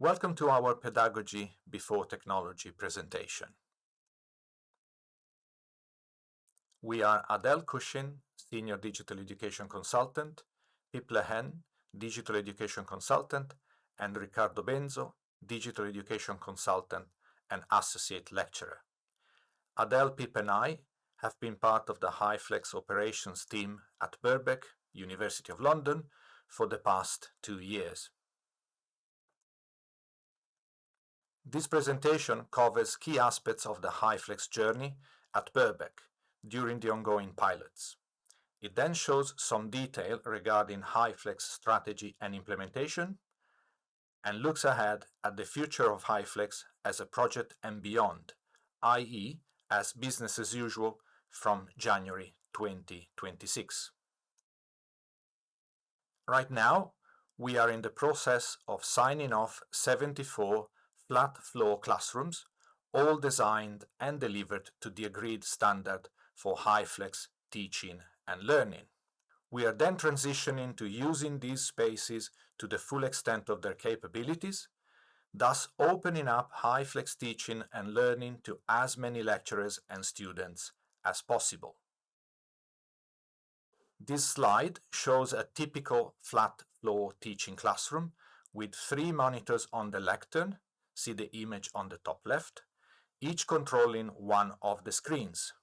Welcome to our Pedagogy Before Technology presentation. We are Adele Cushin, Senior Digital Education Consultant, Pip Lehen, Digital Education Consultant, and Riccardo Benzo, Digital Education Consultant and Associate Lecturer. Adele, Pip and I have been part of the HyFlex operations team at Birkbeck, University of London, for the past 2 years. This presentation covers key aspects of the HyFlex journey at Birkbeck during the ongoing pilots. It then shows some detail regarding HyFlex strategy and implementation, and looks ahead at the future of HyFlex as a project and beyond, i.e. as business as usual from January 2026. Right now, we are in the process of signing off 74 flat floor classrooms, all designed and delivered to the agreed standard for HyFlex teaching and learning. We are then transitioning to using these spaces to the full extent of their capabilities, thus opening up HyFlex teaching and learning to as many lecturers and students as possible. This slide shows a typical flat floor teaching classroom with 3 monitors on the lectern. See the image on the top left, each controlling one of the screens.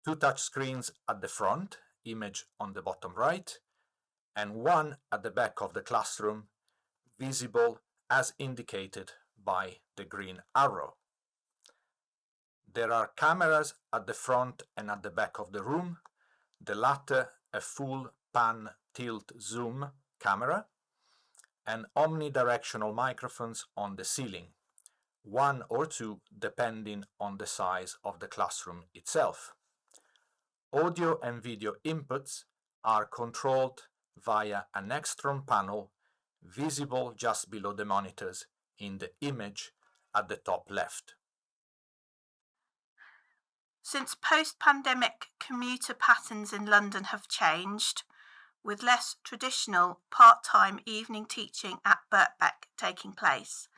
2 touch screens at the front, image on the bottom right, and 1 at the back of the classroom, visible as indicated by the green arrow. There are cameras at the front and at the back of the room, the latter a full pan tilt zoom camera, and omnidirectional microphones on the ceiling, 1 or 2 depending on the size of the classroom itself. Audio and video inputs are controlled via an Extron panel visible just below the monitors in the image at the top left. Since post-pandemic commuter patterns in London have changed, with less traditional part-time evening teaching at Birkbeck taking place,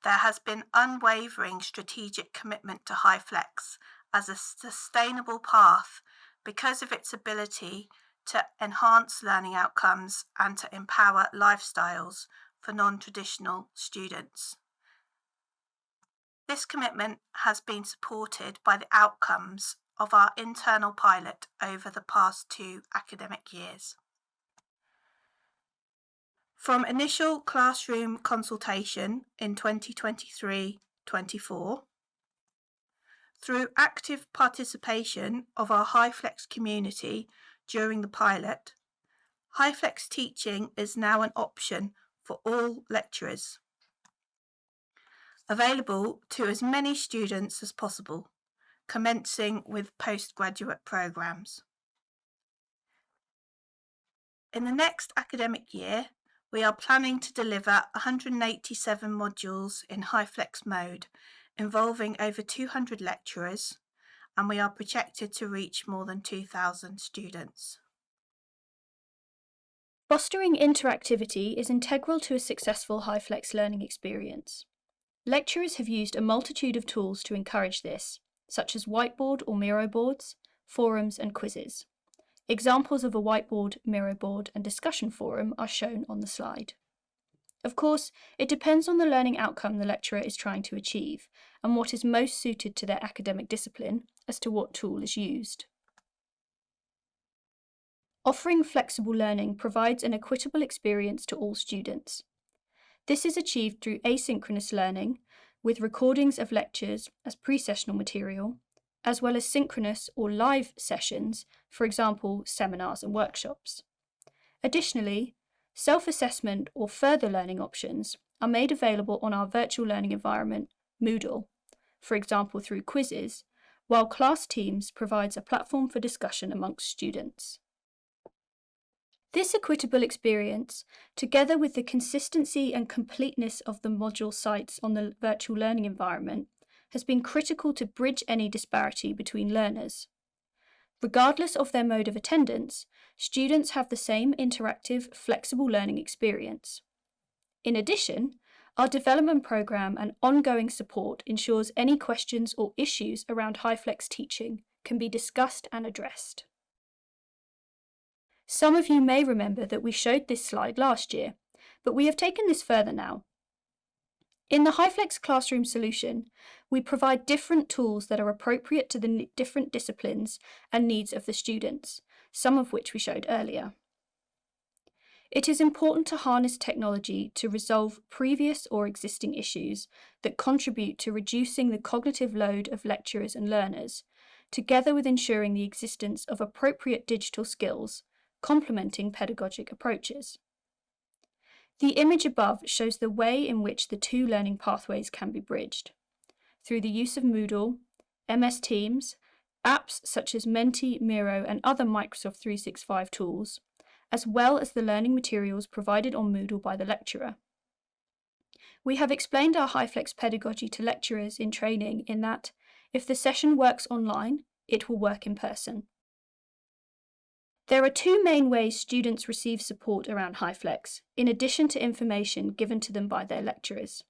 there has been unwavering strategic commitment to HyFlex as a sustainable path because of its ability to enhance learning outcomes and to empower lifestyles for non-traditional students. This commitment has been supported by the outcomes of our internal pilot over the past 2 academic years. From initial classroom consultation in 2023-24, through active participation of our HyFlex community during the pilot, HyFlex teaching is now an option for all lecturers, available to as many students as possible, commencing with postgraduate programmes. In the next academic year, we are planning to deliver 187 modules in HyFlex mode, involving over 200 lecturers, and we are projected to reach more than 2,000 students. Fostering interactivity is integral to a successful HyFlex learning experience. Lecturers have used a multitude of tools to encourage this, such as whiteboard or Miro boards, forums and quizzes. Examples of a whiteboard, Miro board and discussion forum are shown on the slide. Of course, it depends on the learning outcome the lecturer is trying to achieve and what is most suited to their academic discipline as to what tool is used. Offering flexible learning provides an equitable experience to all students. This is achieved through asynchronous learning, with recordings of lectures as pre-sessional material, as well as synchronous or live sessions, for example, seminars and workshops. Additionally, self-assessment or further learning options are made available on our virtual learning environment, Moodle, for example through quizzes, while Class Teams provides a platform for discussion amongst students. This equitable experience, together with the consistency and completeness of the module sites on the virtual learning environment, has been critical to bridge any disparity between learners. Regardless of their mode of attendance, students have the same interactive, flexible learning experience. In addition, Our development programme and ongoing support ensures any questions or issues around HyFlex teaching can be discussed and addressed. Some of you may remember that we showed this slide last year, but we have taken this further now. In the HyFlex classroom solution, we provide different tools that are appropriate to the different disciplines and needs of the students, some of which we showed earlier. It is important to harness technology to resolve previous or existing issues that contribute to reducing the cognitive load of lecturers and learners, together with ensuring the existence of appropriate digital skills, complementing pedagogic approaches. The image above shows the way in which the two learning pathways can be bridged, through the use of Moodle, MS Teams, apps such as Menti, Miro, and other Microsoft 365 tools, as well as the learning materials provided on Moodle by the lecturer. We have explained our HyFlex pedagogy to lecturers in training in that, if the session works online, it will work in person. There are two main ways students receive support around HyFlex, in addition to information given to them by their lecturers.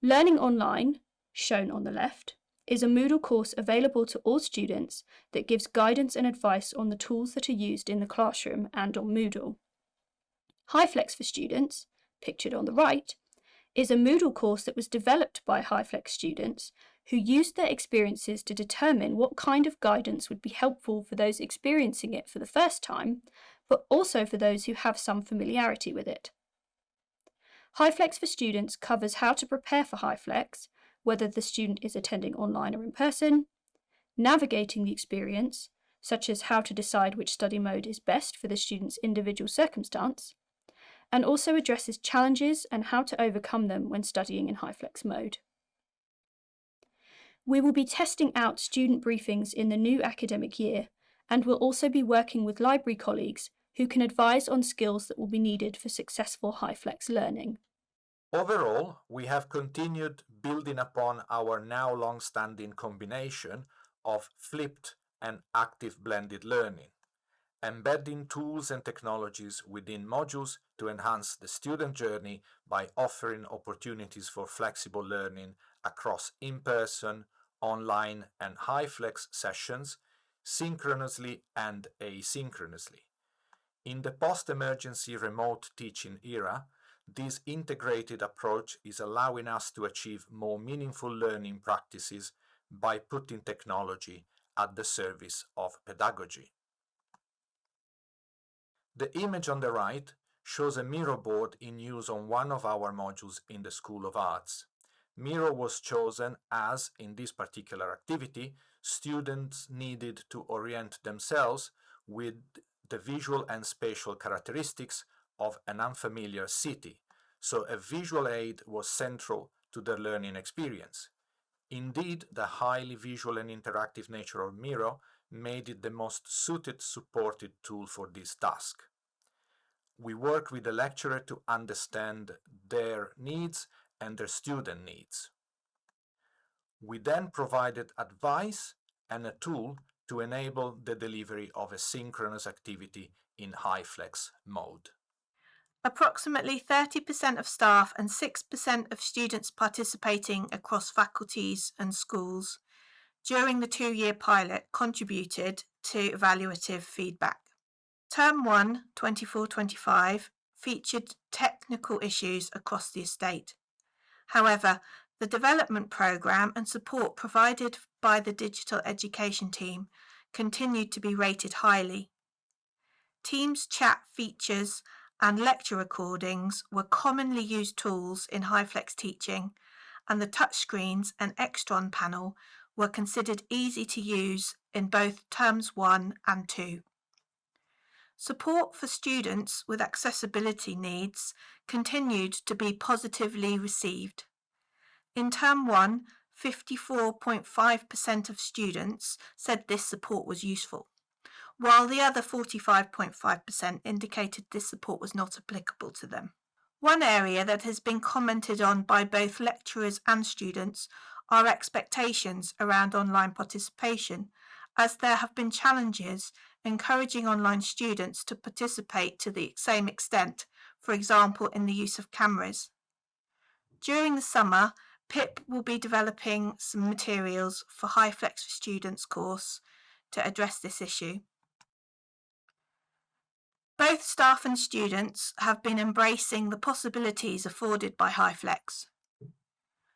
Learning Online, shown on the left, is a Moodle course available to all students that gives guidance and advice on the tools that are used in the classroom and on Moodle. HyFlex for Students, pictured on the right, is a Moodle course that was developed by HyFlex students who used their experiences to determine what kind of guidance would be helpful for those experiencing it for the first time, but also for those who have some familiarity with it. HyFlex for Students covers how to prepare for HyFlex, whether the student is attending online or in person, navigating the experience, such as how to decide which study mode is best for the student's individual circumstance, and also addresses challenges and how to overcome them when studying in HyFlex mode. We will be testing out student briefings in the new academic year, and will also be working with library colleagues who can advise on skills that will be needed for successful HyFlex learning. Overall, we have continued building upon our now long-standing combination of flipped and active blended learning, embedding tools and technologies within modules to enhance the student journey by offering opportunities for flexible learning across in-person, online, and HyFlex sessions, synchronously and asynchronously. In the post-emergency remote teaching era, this integrated approach is allowing us to achieve more meaningful learning practices by putting technology at the service of pedagogy. The image on the right shows a Miro board in use on one of our modules in the School of Arts. Miro was chosen as, in this particular activity, students needed to orient themselves with the visual and spatial characteristics of an unfamiliar city, so a visual aid was central to their learning experience. Indeed, the highly visual and interactive nature of Miro made it the most suited supported tool for this task. We worked with the lecturer to understand their needs and their student needs. We then provided advice and a tool to enable the delivery of a synchronous activity in HyFlex mode. Approximately 30% of staff and 6% of students participating across faculties and schools during the 2-year pilot contributed to evaluative feedback. Term 1, 24-25, featured technical issues across the estate. However, the development programme and support provided by the digital education team continued to be rated highly. Teams chat features and lecture recordings were commonly used tools in HyFlex teaching, and the touchscreens and Extron panel were considered easy to use in both Terms 1 and 2. Support for students with accessibility needs continued to be positively received. In Term 1, 54.5% of students said this support was useful, while the other 45.5% indicated this support was not applicable to them. One area that has been commented on by both lecturers and students are expectations around online participation, as there have been challenges encouraging online students to participate to the same extent, for example in the use of cameras. During the summer, PIP will be developing some materials for HyFlex for Students course to address this issue. Both staff and students have been embracing the possibilities afforded by HyFlex.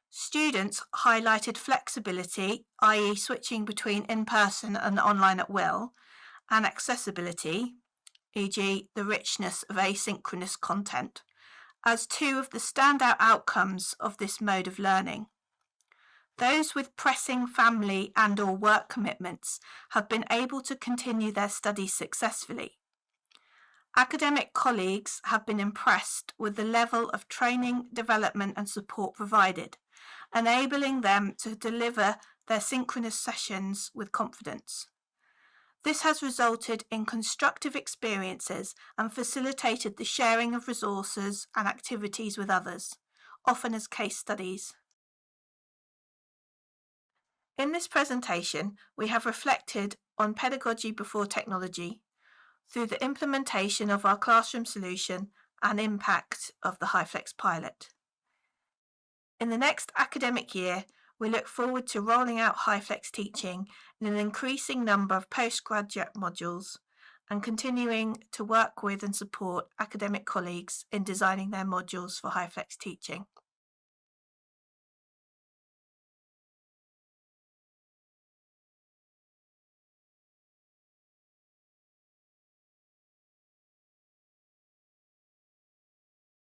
Students highlighted flexibility, i.e. switching between in-person and online at will, and accessibility, e.g. the richness of asynchronous content, as two of the standout outcomes of this mode of learning. Those with pressing family and/or work commitments have been able to continue their studies successfully. Academic colleagues have been impressed with the level of training, development and support provided, enabling them to deliver their synchronous sessions with confidence. This has resulted in constructive experiences and facilitated the sharing of resources and activities with others, often as case studies. In this presentation, we have reflected on pedagogy before technology through the implementation of our classroom solution and impact of the HyFlex pilot. In the next academic year, we look forward to rolling out HyFlex teaching in an increasing number of postgraduate modules and continuing to work with and support academic colleagues in designing their modules for HyFlex teaching.